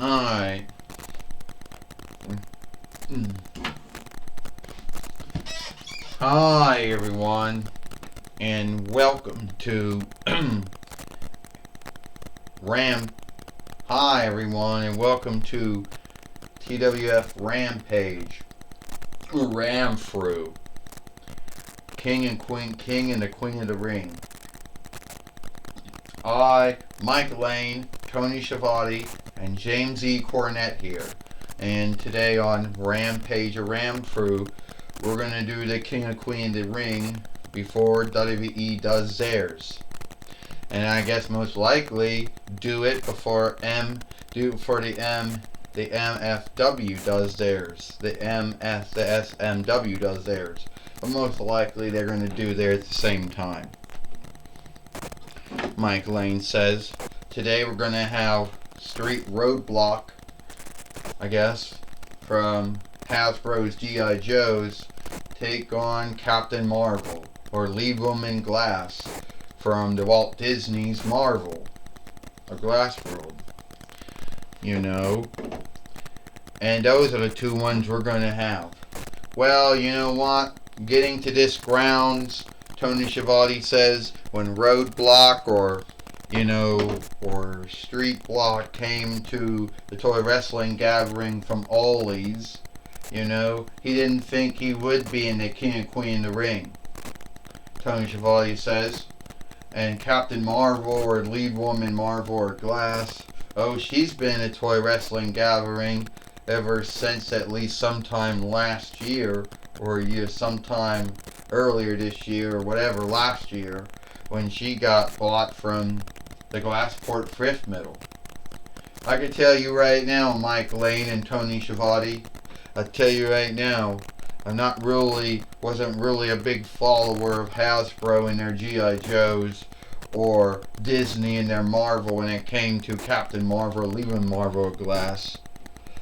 Alright. Hi everyone, and welcome to Hi everyone, and welcome to TWF Rampage. Ram through King and the Queen of the Ring. I, Mike Lane, Tony Schiavone, and James E. Cornett here. And today on Rampage or Ram through, we're going to do the King and Queen of the Ring before WWE does theirs. And I guess most likely do it before the MFW does theirs. The SMW does theirs. But most likely they're going to do theirs at the same time. Mike Lane says, today we're going to have Street Roadblock, I guess, from Hasbro's G.I. Joes, take on Captain Marvel, or Lead Woman Glass, from the Walt Disney's Marvel, or Glass World, you know. And those are the two ones we're going to have. Well, you know what? Getting to this grounds, Tony Schiavone says, when Roadblock or Street Block came to the toy wrestling gathering from Ollie's, he didn't think he would be in the King and Queen of the Ring. Tony Schiavone says. And Captain Marvel or Lead Woman Marvel or Glass, oh, she's been in a toy wrestling gathering ever since at least sometime last year, or sometime earlier this year, or whatever, last year, when she got bought from the Glassport Thrift Middle. I can tell you right now, Mike Lane and Tony Schiavone, I tell you right now, wasn't really a big follower of Hasbro and their G.I. Joes, or Disney and their Marvel when it came to Captain Marvel, leaving Marvel Glass.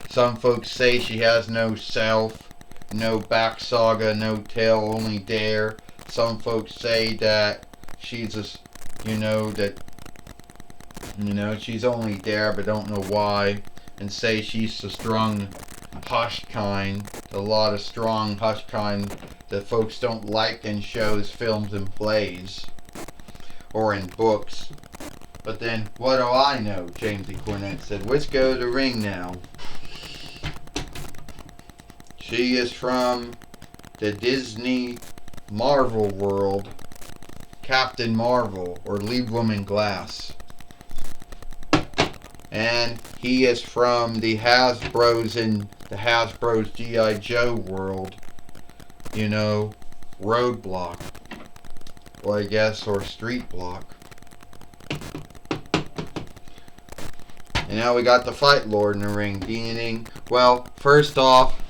Some folks say she has no self, no back saga, no tail, only dare. Some folks say that she's just, she's only there but don't know why, and say she's the strong hush kind, a lot of strong hush kind that folks don't like in shows, films, and plays, or in books. But then, what do I know? James E. Cornett said. Let's go to the ring now. She is from the Disney Marvel world, Captain Marvel, or Lead Woman Glass. And he is from the Hasbro's G.I. Joe world, Roadblock, or I guess, or Street Block. And now we got the Fight Lord in the ring. Ding. Well, first off,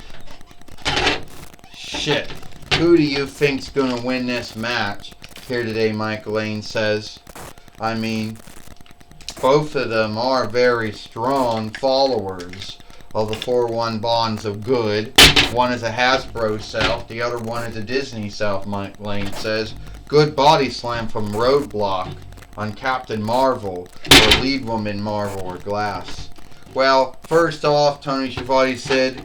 shit, who do you think's gonna win this match here today? Mike Lane says. I mean, both of them are very strong followers of the 4-1 Bonds of Good. One is a Hasbro self, the other one is a Disney self, Mike Lane says. Good body slam from Roadblock on Captain Marvel, or Lead Woman Marvel, or Glass. Well, first off, Tony Schiavone said,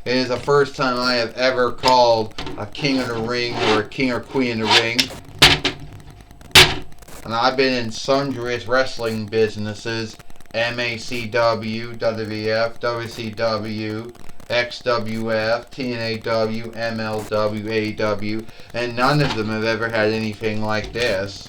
it is the first time I have ever called a King of the Ring or a King or Queen of the Ring. And I've been in sundry wrestling businesses, MACW, WWF, WCW, XWF, TNAW, MLW, AEW, and none of them have ever had anything like this.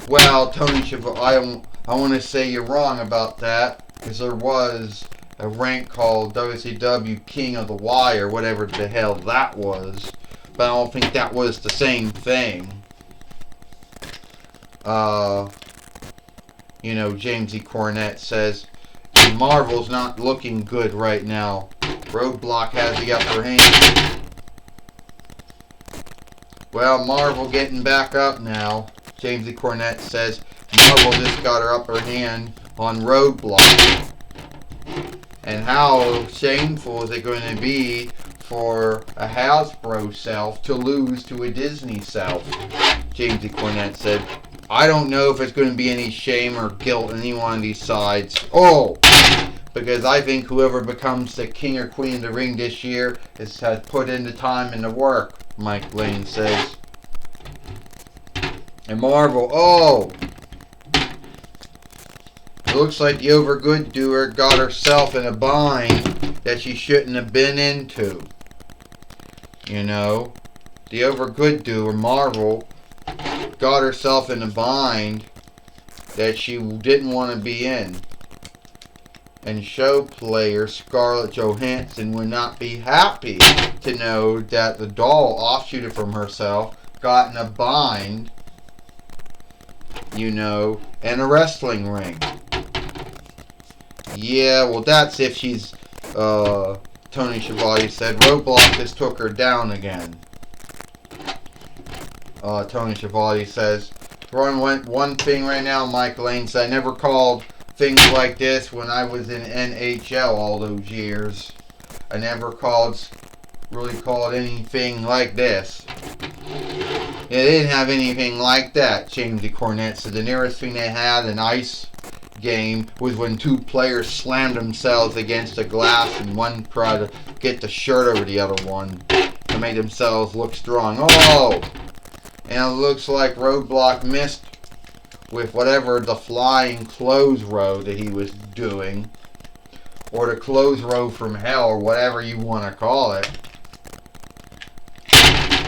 Well, Tony Schiavone, I want to say you're wrong about that, because there was a rank called WCW King of the Wire, whatever the hell that was, but I don't think that was the same thing. James E. Cornett says, Marvel's not looking good right now. Roadblock has the upper hand. Well, Marvel getting back up now. James E. Cornett says, Marvel just got her upper hand on Roadblock. And how shameful is it going to be for a Hasbro self to lose to a Disney self? James E. Cornett said, I don't know if it's going to be any shame or guilt on any one of these sides. Oh! Because I think whoever becomes the king or queen of the ring this year has put in the time and the work, Mike Lane says. And Marvel, oh! It looks like the overgood doer got herself in a bind that she shouldn't have been into. You know? The overgood doer, Marvel, got herself in a bind that she didn't want to be in. And show player Scarlett Johansson would not be happy to know that the doll offshooted from herself got in a bind, you know, in a wrestling ring. Yeah, well that's if she's, Tony Schiavone said, Roadblock just took her down again. Tony Schiavone says, one thing right now, Mike Lane said, I never called things like this when I was in NHL all those years. I never really called anything like this. Yeah, they didn't have anything like that, Jamesy Cornette said. The nearest thing they had an ice game was when two players slammed themselves against a glass and one tried to get the shirt over the other one to make themselves look strong. Oh! And it looks like Roadblock missed with whatever the flying clothes row that he was doing, or the clothes row from hell, or whatever you want to call it.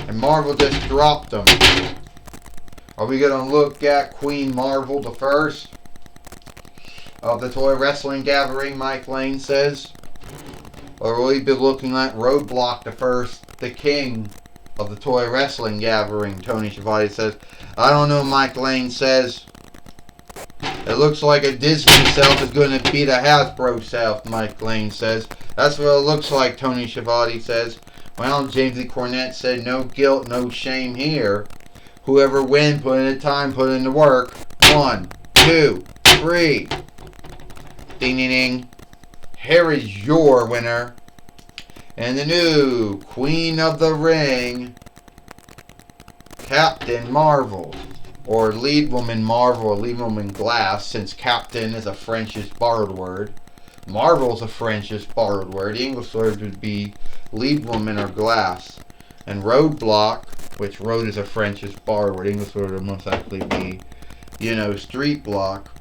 And Marvel just dropped them. Are we going to look at Queen Marvel the first of the toy wrestling gathering, Mike Lane says? Or will we be looking at Roadblock the first, the king of the toy wrestling gathering, Tony Schiavone says. I don't know, Mike Lane says. It looks like a Disney self is going to beat a Hasbro self, Mike Lane says. That's what it looks like, Tony Schiavone says. Well, Jamesy Cornette said no guilt, no shame here. Whoever wins, put in the time, put in the work. 1, 2, 3. Ding, ding, ding. Here is your winner. And the new Queen of the Ring, Captain Marvel. Or Lead Woman Marvel, or Lead Woman Glass, since Captain is a Frenchish borrowed word. Marvel's a Frenchish borrowed word. The English word would be Lead Woman or Glass. And Roadblock, which road is a Frenchish borrowed word. English word would most likely be, you know, Street Block.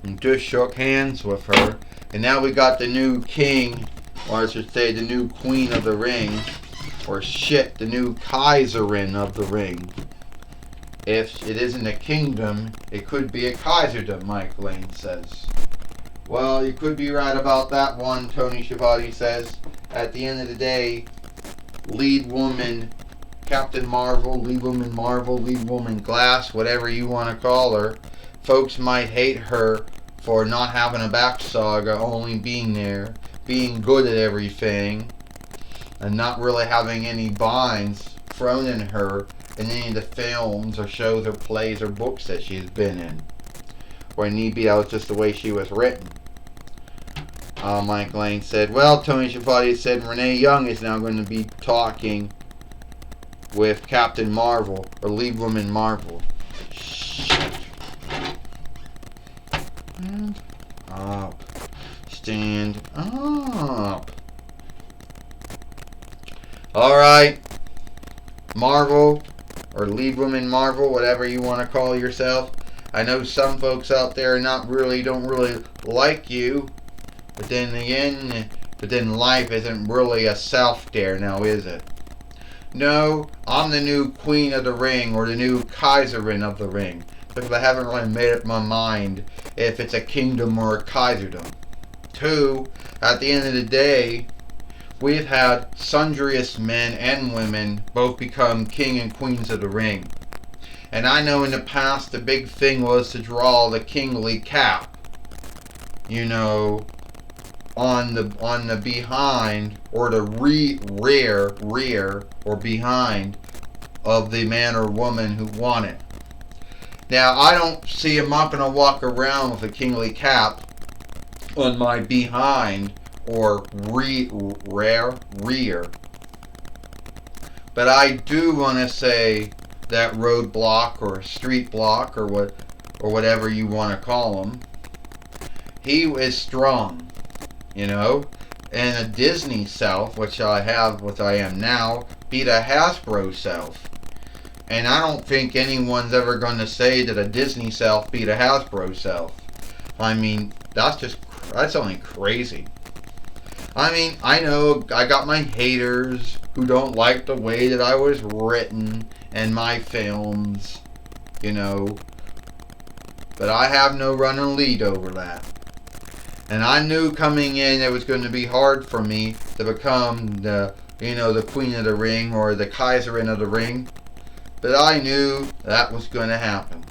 And just shook hands with her. And now we got the new king, or I should say the new Queen of the Ring. Or shit, the new Kaiserin of the Ring. If it isn't a kingdom, it could be a Kaiserdom, Mike Lane says. Well, you could be right about that one, Tony Schiavone says. At the end of the day, Lead Woman Captain Marvel, Lead Woman Glass, whatever you want to call her. Folks might hate her for not having a back saga, only being there, being good at everything, and not really having any binds thrown in her in any of the films or shows or plays or books that she's been in. Or need be, that was just the way she was written. Mike Lane said, well, Tony Schiavone said Renee Young is now going to be talking with Captain Marvel, or Lead Woman Marvel. Shit. Stand up. Stand up. Alright. Marvel, or Lead Woman Marvel, whatever you want to call yourself. I know some folks out there don't really like you, but then again, life isn't really a self-dare now, is it? No, I'm the new Queen of the Ring, or the new Kaiserin of the Ring, because I haven't really made up my mind if it's a kingdom or a Kaiserdom. 2, at the end of the day, we've had sundriest men and women both become king and queens of the ring. And I know in the past the big thing was to draw the kingly cap, you know, on the behind, or the rear or behind of the man or woman who won it. Now I don't see him up and I walk around with a kingly cap on my behind or rear. But I do want to say that roadblock or street block or whatever you want to call them. He is strong, you know. And a Disney self, which I am now, beat a Hasbro self. And I don't think anyone's ever going to say that a Disney self beat a Hasbro self. I mean, that's only crazy. I mean, I know I got my haters who don't like the way that I was written and my films, you know. But I have no running lead over that. And I knew coming in it was going to be hard for me to become the Queen of the Ring or the Kaiserin of the Ring. But I knew that was going to happen.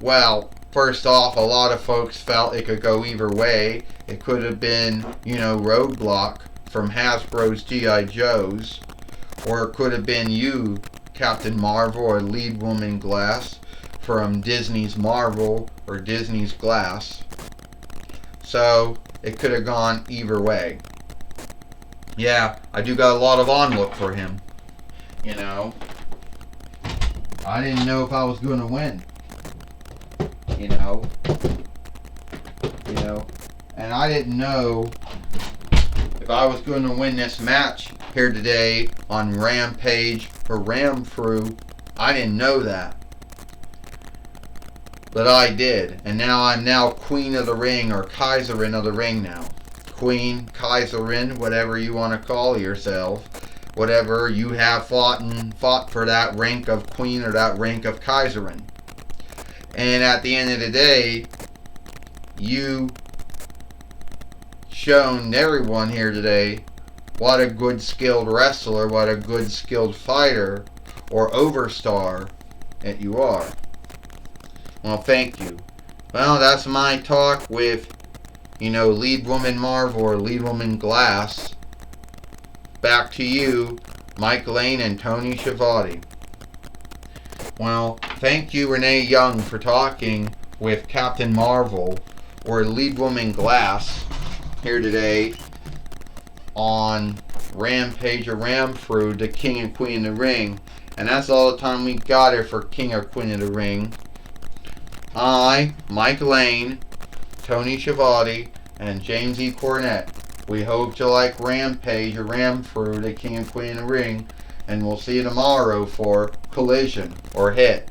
Well, first off, a lot of folks felt it could go either way. It could have been, Roadblock from Hasbro's G.I. Joes. Or it could have been you, Captain Marvel, or Lead Woman Glass from Disney's Marvel or Disney's Glass. So, it could have gone either way. Yeah, I do got a lot of onlook for him. I didn't know if I was going to win. And I didn't know if I was going to win this match here today on Rampage or Ramfru. I didn't know that. But I did. And now I'm Queen of the Ring or Kaiserin of the Ring now. Queen, Kaiserin, whatever you want to call yourself. Whatever you have fought for that rank of Queen or that rank of Kaiserin. And at the end of the day, you shown everyone here today what a good skilled wrestler, what a good skilled fighter or overstar that you are. Well, thank you. Well, that's my talk with, Lead Woman Marvel or Lead Woman Glass. Back to you, Mike Lane and Tony Schiavone. Well, thank you, Renee Young, for talking with Captain Marvel or Lead Woman Glass here today on Rampage or Ramfru, the King and Queen of the Ring. And that's all the time we got here for King or Queen of the Ring. I, Mike Lane, Tony Schiavone, and James E. Cornett. We hope you like Rampage or Ramfru, the King and Queen of the Ring. And we'll see you tomorrow for Collision or Hit.